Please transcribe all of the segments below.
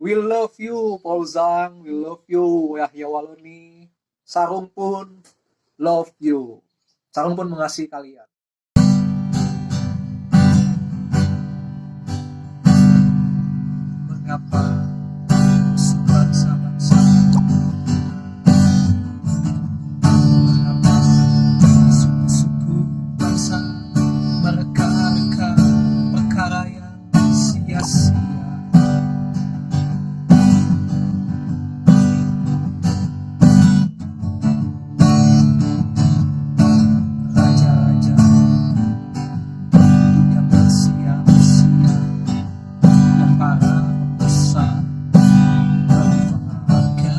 We love you, Pauzang. We love you, Yahya Waloni. Sarung pun love you. Sarung pun mengasihi kalian. Mengapa bangsa-bangsa, mengapa suku-suku bangsa mereka-reka perkara yang sia-sia? Raja-raja dunia bersia-sia dan para pembesar berbahagia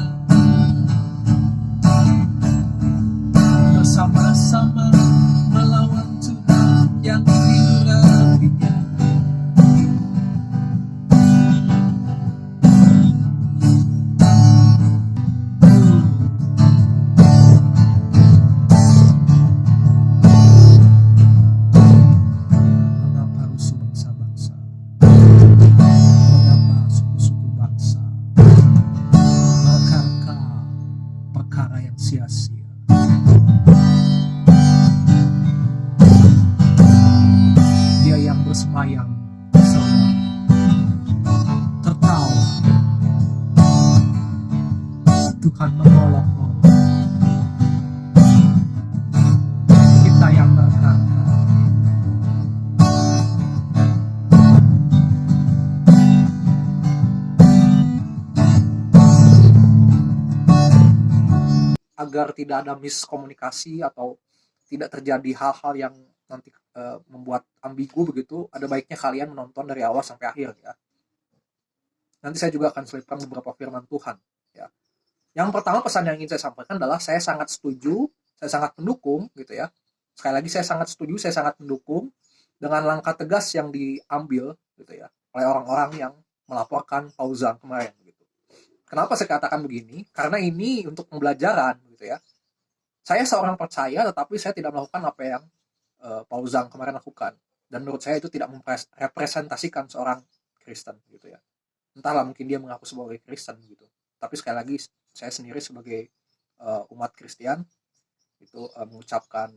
bersama-sama melawan Tuhan yang dirahmatinya. Mengapa rusuh bangsa-bangsa? Mengapa suku-suku bangsa mereka perkara yang sia-sia? Dia yang bersemayam surga tertawa, Tuhan menolongmu. Kita yang berkata, agar tidak ada miskomunikasi atau tidak terjadi hal-hal yang nanti membuat ambigu begitu, ada baiknya kalian menonton dari awal sampai akhir ya. Nanti saya juga akan selipkan beberapa firman Tuhan ya. Yang pertama, pesan yang ingin saya sampaikan adalah saya sangat setuju, saya sangat mendukung gitu ya. Sekali lagi saya sangat setuju, saya sangat mendukung dengan langkah tegas yang diambil gitu ya oleh orang-orang yang melaporkan Pauzang kemarin gitu. Kenapa saya katakan begini? Karena ini untuk pembelajaran gitu ya. Saya seorang percaya tetapi saya tidak melakukan apa yang Pauzang kemarin lakukan. Dan menurut saya itu tidak merepresentasikan seorang Kristen gitu ya. Entahlah, mungkin dia mengaku sebagai Kristen gitu. Tapi sekali lagi saya sendiri sebagai umat Kristen itu mengucapkan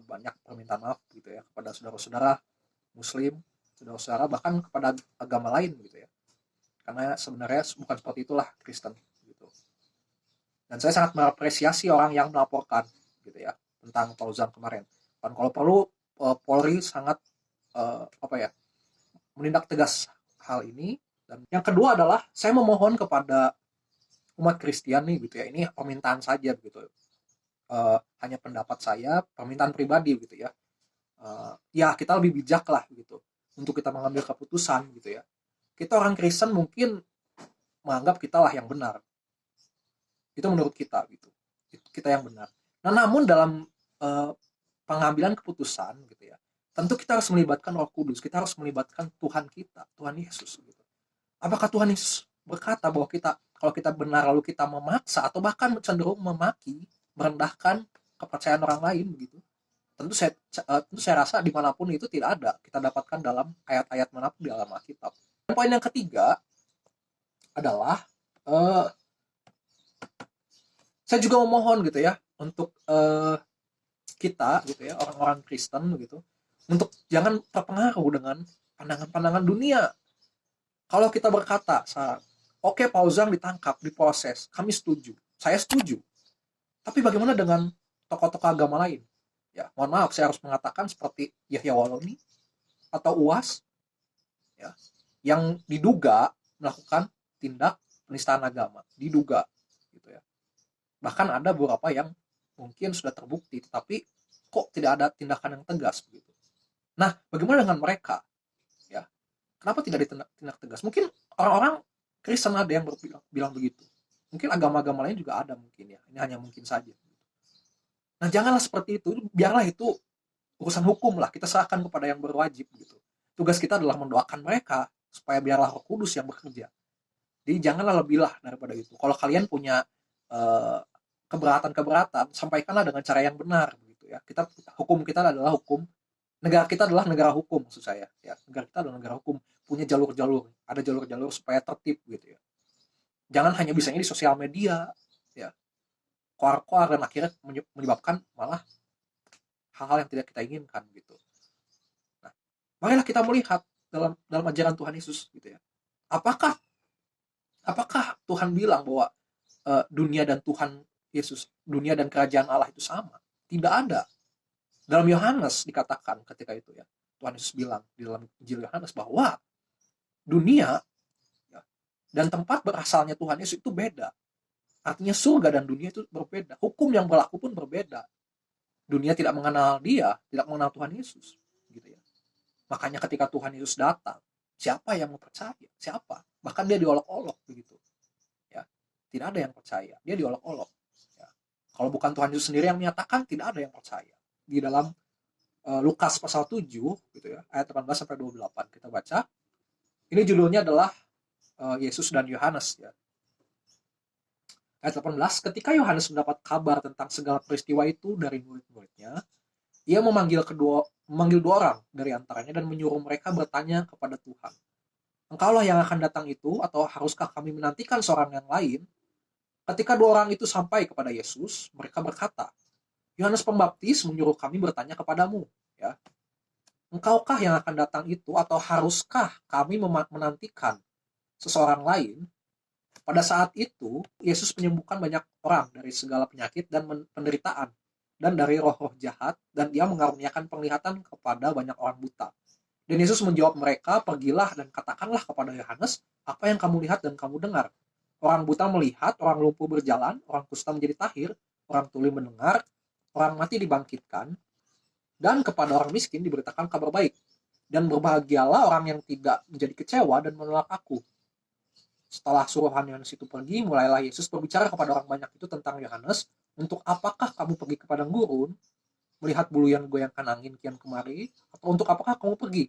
banyak permintaan maaf gitu ya kepada saudara-saudara Muslim, saudara-saudara bahkan kepada agama lain gitu ya. Karena sebenarnya bukan seperti itulah Kristen gitu. Dan saya sangat mengapresiasi orang yang melaporkan gitu ya tentang Pauzang kemarin. Dan kalau perlu Polri sangat menindak tegas hal ini. Dan yang kedua adalah saya memohon kepada umat Kristen nih gitu ya, ini permintaan saja gitu, hanya pendapat saya, permintaan pribadi gitu ya, ya kita lebih bijak lah gitu untuk kita mengambil keputusan gitu ya. Kita orang Kristen mungkin menganggap kita lah yang benar, itu menurut kita gitu, kita yang benar. Nah namun dalam pengambilan keputusan gitu ya, tentu kita harus melibatkan Roh Kudus, kita harus melibatkan Tuhan kita, Tuhan Yesus gitu. Apakah Tuhan Yesus berkata bahwa kalau kita benar lalu kita memaksa atau bahkan cenderung memaki, merendahkan kepercayaan orang lain begitu? Tentu saya rasa dimanapun itu tidak ada kita dapatkan dalam ayat-ayat manapun di dalam Alkitab. Dan poin yang ketiga adalah saya juga memohon gitu ya untuk kita gitu ya, orang-orang Kristen begitu, untuk jangan terpengaruh dengan pandangan-pandangan dunia. Kalau kita berkata, oke, Pauzang ditangkap, diproses, kami setuju, saya setuju. Tapi bagaimana dengan tokoh-tokoh agama lain? Ya, mohon maaf, saya harus mengatakan seperti Yahya Waloni atau UAS, ya, yang diduga melakukan tindak penistaan agama, diduga, gitu ya. Bahkan ada beberapa yang mungkin sudah terbukti, tetapi kok tidak ada tindakan yang tegas begitu. Nah, bagaimana dengan mereka? Ya, kenapa tidak ditindak tegas? Mungkin orang-orang Kristen ada yang bilang begitu. Mungkin agama-agama lain juga ada mungkin ya. Ini hanya mungkin saja. Nah, janganlah seperti itu. Biarlah itu urusan hukum lah. Kita serahkan kepada yang berwajib gitu. Tugas kita adalah mendoakan mereka supaya biarlah Roh Kudus yang bekerja. Jadi janganlah lebih lah daripada itu. Kalau kalian punya keberatan-keberatan, sampaikanlah dengan cara yang benar gitu ya. Hukum kita adalah hukum. Negara kita adalah negara hukum, maksud saya. Ya, negara kita adalah negara hukum, punya jalur-jalur, ada jalur-jalur supaya tertib gitu ya. Jangan hanya bisanya di sosial media, ya, koar-koar, dan akhirnya menyebabkan malah hal-hal yang tidak kita inginkan gitu. Nah, marilah kita melihat dalam ajaran Tuhan Yesus gitu ya. Apakah apakah Tuhan bilang bahwa dunia dan Tuhan Yesus, dunia dan kerajaan Allah itu sama? Tidak ada. Dalam Yohanes dikatakan ketika itu ya, Tuhan Yesus bilang di dalam Injil Yohanes bahwa dunia, ya, dan tempat berasalnya Tuhan Yesus itu beda. Artinya surga dan dunia itu berbeda. Hukum yang berlaku pun berbeda. Dunia tidak mengenal dia, tidak mengenal Tuhan Yesus, gitu ya. Makanya ketika Tuhan Yesus datang, siapa yang mau percaya? Siapa? Bahkan dia diolok-olok begitu. Ya, tidak ada yang percaya. Dia diolok-olok. Ya. Kalau bukan Tuhan Yesus sendiri yang menyatakan, tidak ada yang percaya. Di dalam Lukas pasal 7 gitu ya, ayat 18 sampai 28 kita baca. Ini judulnya adalah Yesus dan Yohanes ya. Ayat 18, ketika Yohanes mendapat kabar tentang segala peristiwa itu dari murid-muridnya, ia memanggil dua orang dari antaranya dan menyuruh mereka bertanya kepada Tuhan. Engkaulah yang akan datang itu, atau haruskah kami menantikan seorang yang lain? Ketika dua orang itu sampai kepada Yesus, mereka berkata, Yohanes Pembaptis menyuruh kami bertanya kepadamu, ya, engkaukah yang akan datang itu, atau haruskah kami menantikan seseorang lain? Pada saat itu, Yesus menyembuhkan banyak orang dari segala penyakit dan penderitaan, dan dari roh-roh jahat, dan dia mengaruniakan penglihatan kepada banyak orang buta. Dan Yesus menjawab mereka, pergilah dan katakanlah kepada Yohanes, apa yang kamu lihat dan kamu dengar. Orang buta melihat, orang lumpuh berjalan, orang kusta menjadi tahir, orang tuli mendengar, orang mati dibangkitkan, dan kepada orang miskin diberitakan kabar baik. Dan berbahagialah orang yang tidak menjadi kecewa dan menolak aku. Setelah suruhan Yohanes itu pergi, mulailah Yesus berbicara kepada orang banyak itu tentang Yohanes, untuk apakah kamu pergi ke padang gurun, melihat bulu yang goyangkan angin kian kemari, atau untuk apakah kamu pergi,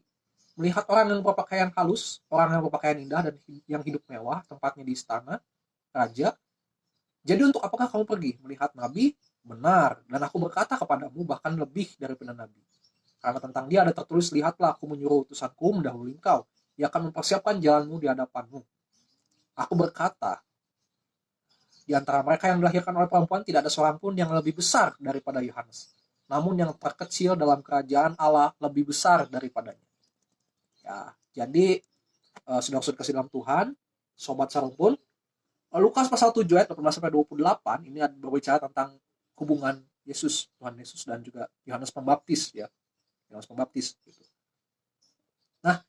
melihat orang yang berpakaian halus, orang yang berpakaian indah dan yang hidup mewah, tempatnya di istana raja. Jadi untuk apakah kamu pergi, melihat nabi? Benar, dan aku berkata kepadamu, bahkan lebih daripada nabi. Karena tentang dia ada tertulis, lihatlah aku menyuruh utusanku mendahului engkau, ia akan mempersiapkan jalanmu di hadapanmu. Aku berkata, di antara mereka yang dilahirkan oleh perempuan tidak ada seorang pun yang lebih besar daripada Yohanes. Namun yang terkecil dalam kerajaan Allah lebih besar daripadanya. Ya, jadi saudara-saudara kasih dalam Tuhan, sobat Sarumpun, Lukas pasal 7 ayat 18 sampai 28 ini berbicara tentang hubungan Yesus, Tuhan Yesus dan juga Yohanes Pembaptis ya. Yohanes Pembaptis gitu. Nah,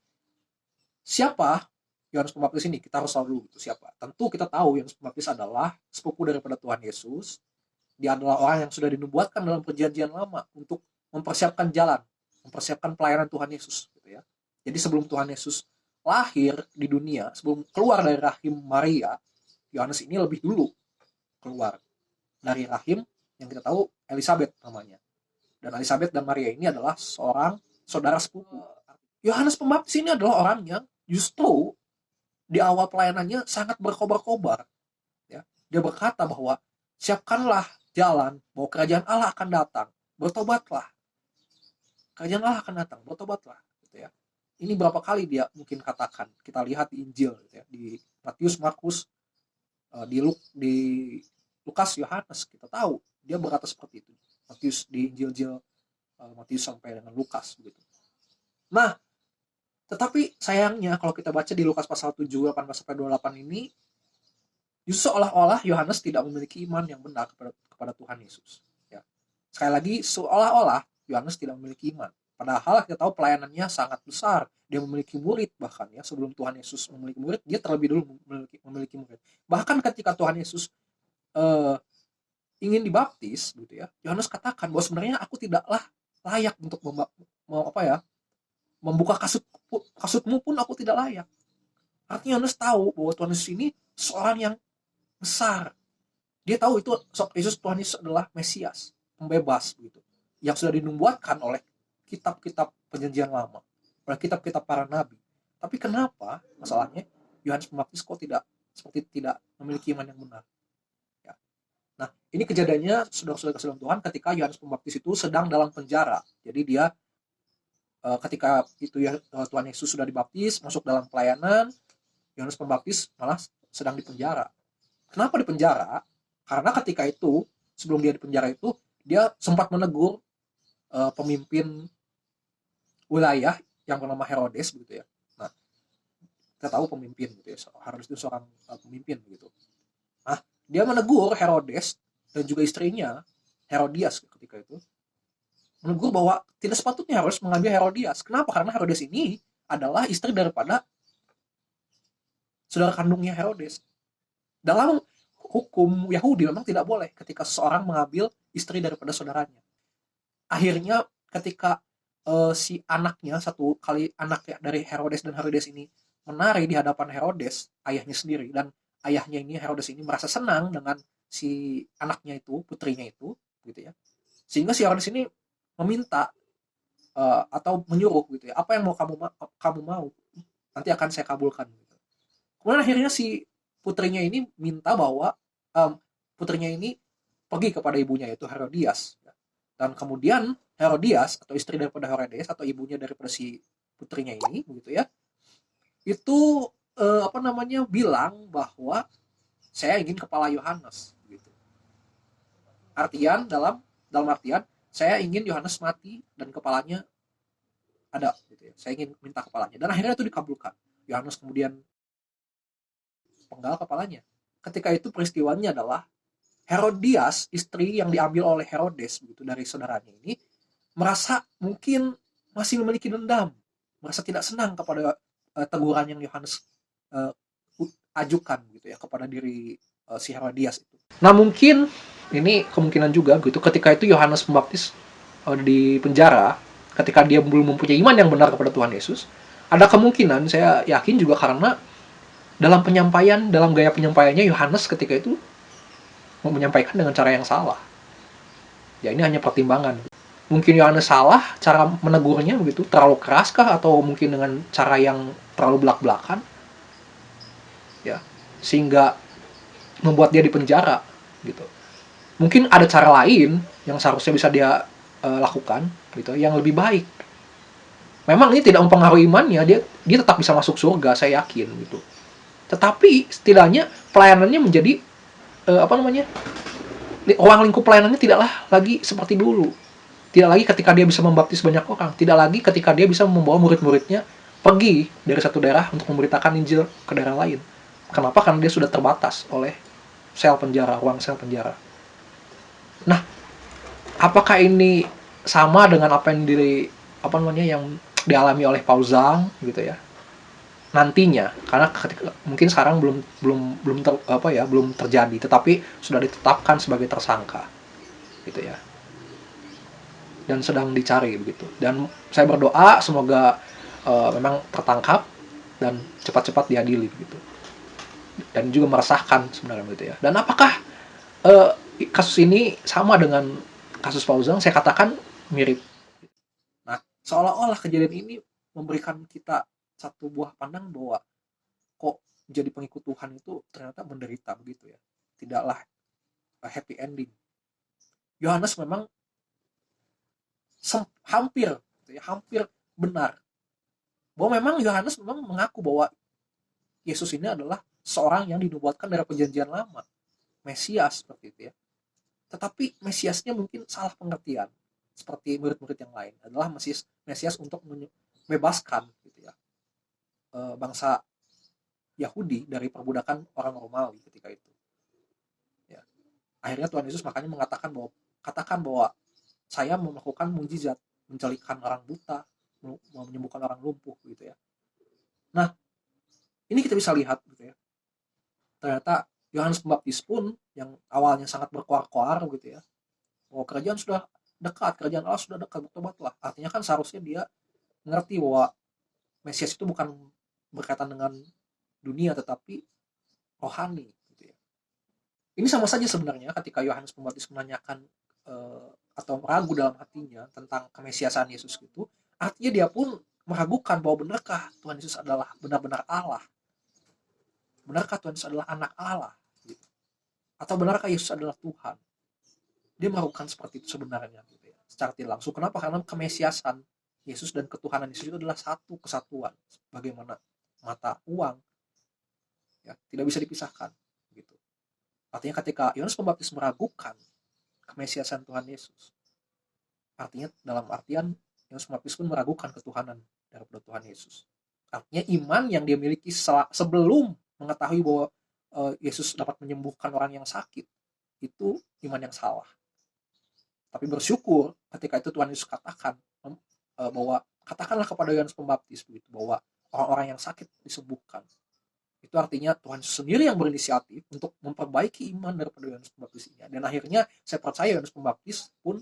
siapa Yohanes Pembaptis ini? Kita harus tahu dulu itu siapa. Tentu kita tahu Yohanes Pembaptis adalah sepupu daripada Tuhan Yesus. Dia adalah orang yang sudah dinubuatkan dalam perjanjian lama untuk mempersiapkan jalan, mempersiapkan pelayanan Tuhan Yesus gitu ya. Jadi sebelum Tuhan Yesus lahir di dunia, sebelum keluar dari rahim Maria, Yohanes ini lebih dulu keluar dari rahim yang kita tahu Elizabeth namanya. Dan Elizabeth dan Maria ini adalah seorang saudara sepupu. Yohanes Pembaptis ini adalah orang yang justru di awal pelayanannya sangat berkobar-kobar. Ya. Dia berkata bahwa siapkanlah jalan, bahwa kerajaan Allah akan datang, bertobatlah. Kerajaan Allah akan datang, bertobatlah. Gitu ya. Ini berapa kali dia mungkin katakan, kita lihat di Injil, gitu ya, di Matius, Markus, di Lukas, Yohanes, kita tahu dia berkata seperti itu. Matius di Injil Matius sampai dengan Lukas begitu. Nah, tetapi sayangnya kalau kita baca di Lukas pasal 7 18 sampai 28 ini, justru seolah-olah Yohanes tidak memiliki iman yang benar kepada Tuhan Yesus. Ya. Sekali lagi, seolah-olah Yohanes tidak memiliki iman. Padahal kita tahu pelayanannya sangat besar. Dia memiliki murid bahkan ya. Sebelum Tuhan Yesus memiliki murid, dia terlebih dulu memiliki murid. Bahkan ketika Tuhan Yesus ingin dibaptis gitu ya, Yohanes katakan bahwa sebenarnya aku tidaklah layak untuk membuka kasutmu pun aku tidak layak. Artinya Yohanes tahu bahwa Tuhan Yesus ini seorang yang besar. Dia tahu itu Yesus, Tuhan Yesus adalah Mesias, pembebas gitu, yang sudah dinubuatkan oleh kitab-kitab perjanjian lama, oleh kitab-kitab para nabi. Tapi kenapa masalahnya Yohanes Pembaptis kok tidak memiliki iman yang benar? Ya. Nah, ini kejadiannya saudara-saudara kasih dalam Tuhan ketika Yohanes Pembaptis itu sedang dalam penjara. Jadi dia ketika itu ya Tuhan Yesus sudah dibaptis, masuk dalam pelayanan, Yohanes Pembaptis malah sedang di penjara. Kenapa di penjara? Karena ketika itu, sebelum dia di penjara itu, dia sempat menegur pemimpin wilayah yang bernama Herodes begitu ya. Nah, kita tahu pemimpin gitu ya, Herodes itu seorang pemimpin begitu. Nah, dia menegur Herodes dan juga istrinya Herodias ketika itu, menegur bahwa tidak sepatutnya harus mengambil Herodias. Kenapa? Karena Herodes ini adalah istri daripada saudara kandungnya Herodes. Dalam hukum Yahudi memang tidak boleh ketika seseorang mengambil istri daripada saudaranya. Akhirnya ketika si anaknya, satu kali anak dari Herodes, dan Herodes ini menari di hadapan Herodes, ayahnya sendiri, dan ayahnya ini, Herodes ini, merasa senang dengan si anaknya itu, putrinya itu, gitu ya. Sehingga si Herodes ini meminta atau menyuruh gitu ya, apa yang mau kamu mau, nanti akan saya kabulkan. Gitu. Kemudian akhirnya si putrinya ini minta bahwa putrinya ini pergi kepada ibunya, yaitu Herodias. Dan kemudian Herodias atau istri daripada Herodes atau ibunya daripada si putrinya ini, begitu ya, itu bilang bahwa saya ingin kepala Yohanes, gitu. Artian dalam artian saya ingin Yohanes mati dan kepalanya ada, gitu ya. Saya ingin minta kepalanya, dan akhirnya itu dikabulkan. Yohanes kemudian penggal kepalanya. Ketika itu peristiwanya adalah Herodias, istri yang diambil oleh Herodes begitu dari saudaranya ini, merasa mungkin masih memiliki dendam, merasa tidak senang kepada teguran yang Yohanes uh, ajukan gitu ya kepada diri si Herodias itu. Nah, mungkin ini kemungkinan juga gitu, ketika itu Yohanes Pembaptis di penjara, ketika dia belum mempunyai iman yang benar kepada Tuhan Yesus, ada kemungkinan, saya yakin juga, karena dalam gaya penyampaiannya Yohanes ketika itu mau menyampaikan dengan cara yang salah. Ya, ini hanya pertimbangan. Mungkin Yohanes salah cara menegurnya begitu, terlalu keras kah, atau mungkin dengan cara yang terlalu belak-belakan, ya, sehingga membuat dia dipenjara gitu. Mungkin ada cara lain yang seharusnya bisa dia lakukan gitu, yang lebih baik. Memang ini tidak mempengaruhi imannya, dia tetap bisa masuk surga, saya yakin gitu. Tetapi setidaknya pelayanannya menjadi ruang lingkup pelayanannya tidaklah lagi seperti dulu. Tidak lagi ketika dia bisa membaptis banyak orang. Tidak lagi ketika dia bisa membawa murid-muridnya pergi dari satu daerah untuk memberitakan Injil ke daerah lain. Kenapa? Karena dia sudah terbatas oleh sel penjara, ruang sel penjara. Nah, apakah ini sama dengan apa yang dialami oleh Paul Zhang gitu ya? Nantinya, karena mungkin sekarang belum terjadi, tetapi sudah ditetapkan sebagai tersangka gitu ya, dan sedang dicari begitu. Dan saya berdoa semoga memang tertangkap dan cepat-cepat diadili begitu. Dan juga meresahkan sebenarnya begitu ya. Dan apakah kasus ini sama dengan kasus Paul Zhang? Saya katakan mirip. Nah, seolah-olah kejadian ini memberikan kita satu buah pandang bahwa kok jadi pengikut Tuhan itu ternyata menderita begitu ya. Tidaklah happy ending. Yohanes memang hampir benar bahwa memang Yohanes memang mengaku bahwa Yesus ini adalah seorang yang dinubuatkan dari perjanjian lama, Mesias seperti itu ya. Tetapi Mesiasnya mungkin salah pengertian, seperti murid-murid yang lain, adalah Mesias untuk membebaskan gitu ya, bangsa Yahudi dari perbudakan orang Romawi ketika itu. Ya. Akhirnya Tuhan Yesus makanya katakan bahwa saya melakukan mujizat, mencelikan orang buta, menyembuhkan orang lumpuh gitu ya. Nah, ini kita bisa lihat gitu ya. Ternyata Yohanes Pembaptis pun yang awalnya sangat berkoar-koar gitu ya. Oh, kerajaan sudah dekat, kerajaan Allah sudah dekat, bertobatlah. Artinya kan seharusnya dia mengerti bahwa Mesias itu bukan berkaitan dengan dunia tetapi rohani gitu ya. Ini sama saja sebenarnya ketika Yohanes Pembaptis menanyakan atau ragu dalam hatinya tentang kemesiasan Yesus itu, artinya dia pun meragukan bahwa benarkah Tuhan Yesus adalah benar-benar Allah, benarkah Tuhan Yesus adalah anak Allah gitu. Atau benarkah Yesus adalah Tuhan. Dia meragukan seperti itu sebenarnya gitu ya, secara tidak langsung. Kenapa? Karena kemesiasan Yesus dan ketuhanan Yesus itu adalah satu kesatuan, bagaimana mata uang ya, tidak bisa dipisahkan gitu. Artinya ketika Yohanes Pembaptis meragukan kemesiasan Tuhan Yesus, artinya dalam artian Yohanes Pembaptis pun meragukan ketuhanan daripada Tuhan Yesus. Artinya iman yang dia miliki sebelum mengetahui bahwa Yesus dapat menyembuhkan orang yang sakit, itu iman yang salah. Tapi bersyukur ketika itu Tuhan Yesus katakan bahwa katakanlah kepada Yohanes Pembaptis begitu, bahwa orang-orang yang sakit disembuhkan. Itu artinya Tuhan sendiri yang berinisiatif untuk memperbaiki iman daripada Yohanes Pembaptis ini. Dan akhirnya saya percaya Yohanes Pembaptis pun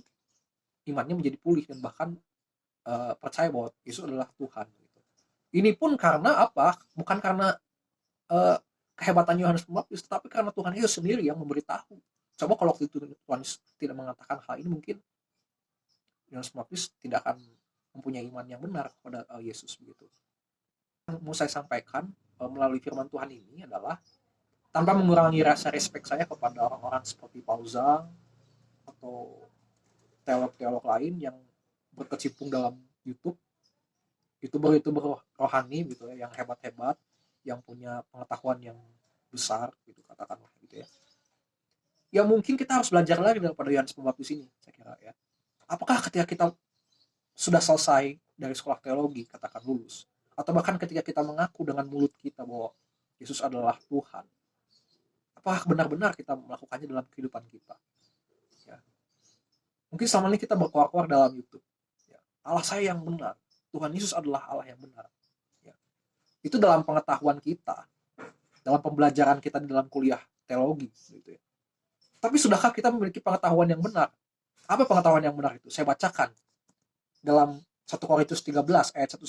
imannya menjadi pulih dan bahkan percaya bahwa Yesus adalah Tuhan. Gitu. Ini pun karena apa? Bukan karena kehebatan Yohanes Pembaptis, tetapi karena Tuhan Yesus sendiri yang memberitahu. Coba kalau waktu itu Tuhan Yesus tidak mengatakan hal ini, mungkin Yohanes Pembaptis tidak akan mempunyai iman yang benar kepada Yesus begitu. Yang mau saya sampaikan melalui firman Tuhan ini adalah tanpa mengurangi rasa respek saya kepada orang-orang seperti Paul Zhang atau teolog-teolog lain yang berkecimpung dalam YouTuber rohani gitu ya, yang hebat-hebat, yang punya pengetahuan yang besar gitu katakanlah gitu ya. Ya mungkin kita harus belajar lagi daripada Yohanes Pembaptis ini, saya kira ya. Apakah ketika kita sudah selesai dari sekolah teologi, katakan lulus, atau bahkan ketika kita mengaku dengan mulut kita bahwa Yesus adalah Tuhan, apakah benar-benar kita melakukannya dalam kehidupan kita? Ya. Mungkin selama ini kita berkuar-kuar dalam YouTube. Ya. Allah saya yang benar, Tuhan Yesus adalah Allah yang benar. Ya. Itu dalam pengetahuan kita, dalam pembelajaran kita di dalam kuliah teologi. Gitu ya. Tapi sudahkah kita memiliki pengetahuan yang benar? Apa pengetahuan yang benar itu? Saya bacakan dalam 1 Korintus 13 ayat 1-10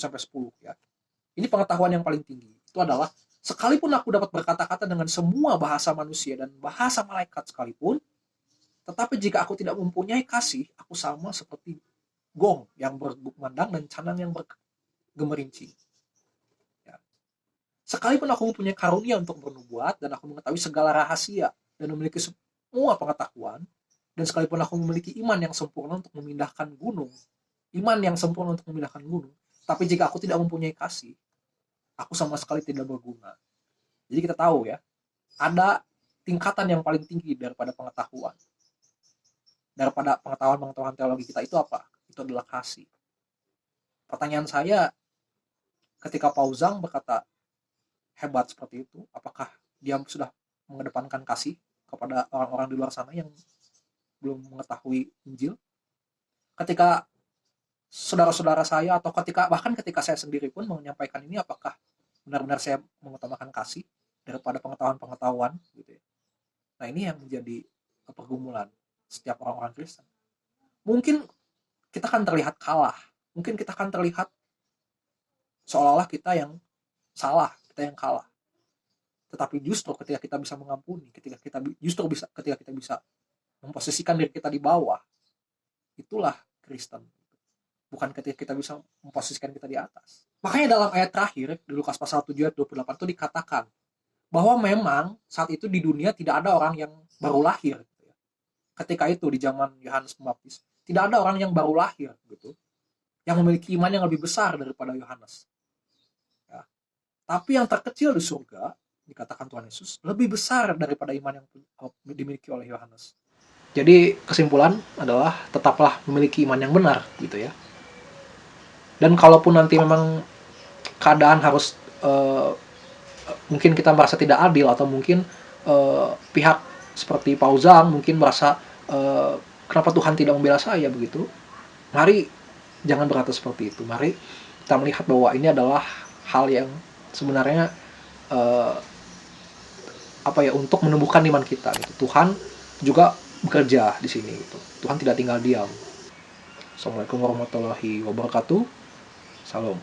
ya. Ini pengetahuan yang paling tinggi. Itu adalah, sekalipun aku dapat berkata-kata dengan semua bahasa manusia dan bahasa malaikat sekalipun, tetapi jika aku tidak mempunyai kasih, aku sama seperti gong yang berkumandang dan canang yang bergemerincing. Ya. Sekalipun aku mempunyai karunia untuk bernubuat dan aku mengetahui segala rahasia dan memiliki semua pengetahuan, dan sekalipun aku memiliki iman yang sempurna untuk memindahkan gunung, tapi jika aku tidak mempunyai kasih, aku sama sekali tidak berguna. Jadi kita tahu ya, ada tingkatan yang paling tinggi daripada pengetahuan. Daripada pengetahuan teologi kita itu apa? Itu adalah kasih. Pertanyaan saya, ketika Paul Zhang berkata hebat seperti itu, apakah dia sudah mengedepankan kasih kepada orang-orang di luar sana yang belum mengetahui Injil? Ketika saudara-saudara saya atau bahkan ketika saya sendiri pun menyampaikan ini, apakah benar-benar saya mengutamakan kasih daripada pengetahuan gitu ya. Nah, ini yang menjadi pergumulan setiap orang-orang Kristen. Mungkin kita akan terlihat kalah, mungkin kita akan terlihat seolah-olah kita yang salah, kita yang kalah. Tetapi justru ketika kita bisa mengampuni, ketika kita bisa memposisikan diri kita di bawah, itulah Kristen. Bukan ketika kita bisa memposisikan kita di atas. Makanya dalam ayat terakhir di Lukas pasal 7 ayat 28 itu dikatakan bahwa memang saat itu di dunia tidak ada orang yang baru lahir. Ketika itu di zaman Yohanes Pembaptis tidak ada orang yang baru lahir gitu, yang memiliki iman yang lebih besar daripada Yohanes. Ya. Tapi yang terkecil di surga, dikatakan Tuhan Yesus, lebih besar daripada iman yang dimiliki oleh Yohanes. Jadi kesimpulan adalah tetaplah memiliki iman yang benar gitu ya. Dan kalaupun nanti memang keadaan harus mungkin kita merasa tidak adil, atau mungkin pihak seperti Paul Zhang mungkin merasa kenapa Tuhan tidak membela saya begitu, mari jangan berkata seperti itu. Mari kita melihat bahwa ini adalah hal yang sebenarnya untuk menumbuhkan iman kita gitu. Tuhan juga bekerja di sini gitu. Tuhan tidak tinggal diam. Assalamualaikum warahmatullahi wabarakatuh. Salam.